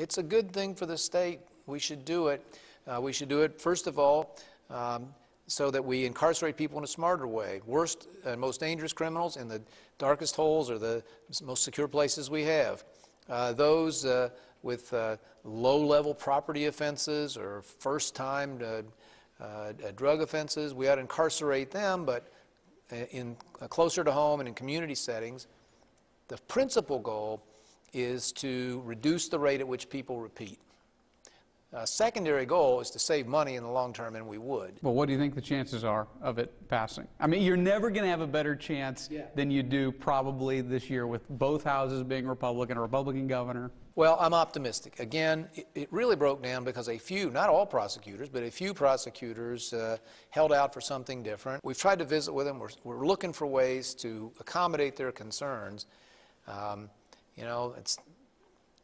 It's a good thing for the state. We should do it. We should do it, first of all, so that we incarcerate people in a smarter way. Worst and most dangerous criminals in the darkest holes are the most secure places we have. Those with low-level property offenses or first-time drug offenses, we ought to incarcerate them, but in closer to home and in community settings. The principal goal is to reduce the rate at which people repeat. A secondary goal is to save money in the long term, and we would. Well, what do you think the chances are of it passing? I mean, you're never going to have a better chance than you do probably this year with both houses being Republican, a Republican governor. Well, I'm optimistic. Again, it really broke down because a few, not all prosecutors, but a few prosecutors held out for something different. We've tried to visit with them. We're looking for ways to accommodate their concerns. You know, it's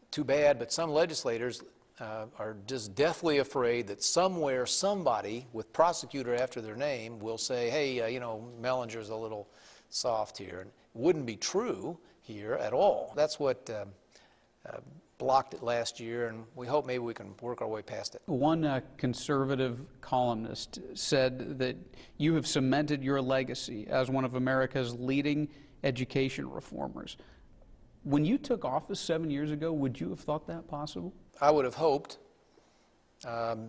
too bad, but some legislators are just deathly afraid that somewhere somebody with prosecutor after their name will say, hey, you know, Mellinger's a little soft here. And it wouldn't be true here at all. That's what blocked it last year, and we hope maybe we can work our way past it. One conservative columnist said that you have cemented your legacy as one of America's leading education reformers. When you took office 7 years ago, would you have thought that possible? I would have hoped.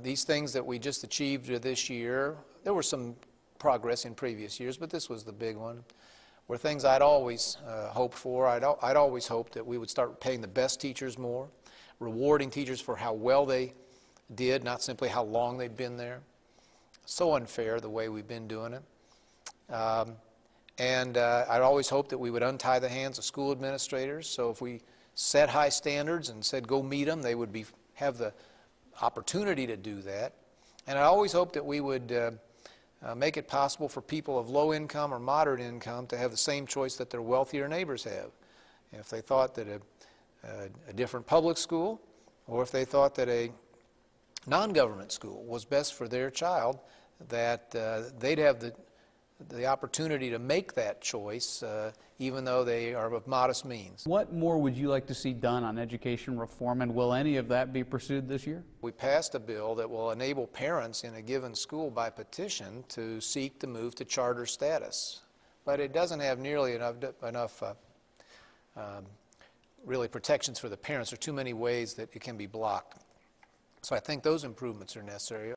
These things that we just achieved this year, there was some progress in previous years, but this was the big one, were things I'd always hoped for. I'd always hoped that we would start paying the best teachers more, rewarding teachers for how well they did, not simply how long they'd been there. So unfair the way we've been doing it. I'd always hoped that we would untie the hands of school administrators, so if we set high standards and said go meet them, they would have the opportunity to do that. And I always hoped that we would make it possible for people of low income or moderate income to have the same choice that their wealthier neighbors have. If they thought that a different public school, or if they thought that a non-government school was best for their child, that they'd have the opportunity to make that choice, even though they are of modest means. What more would you like to see done on education reform, and will any of that be pursued this year? We passed a bill that will enable parents in a given school by petition to seek to move to charter status. But it doesn't have nearly enough really protections for the parents. There are too many ways that it can be blocked. So I think those improvements are necessary.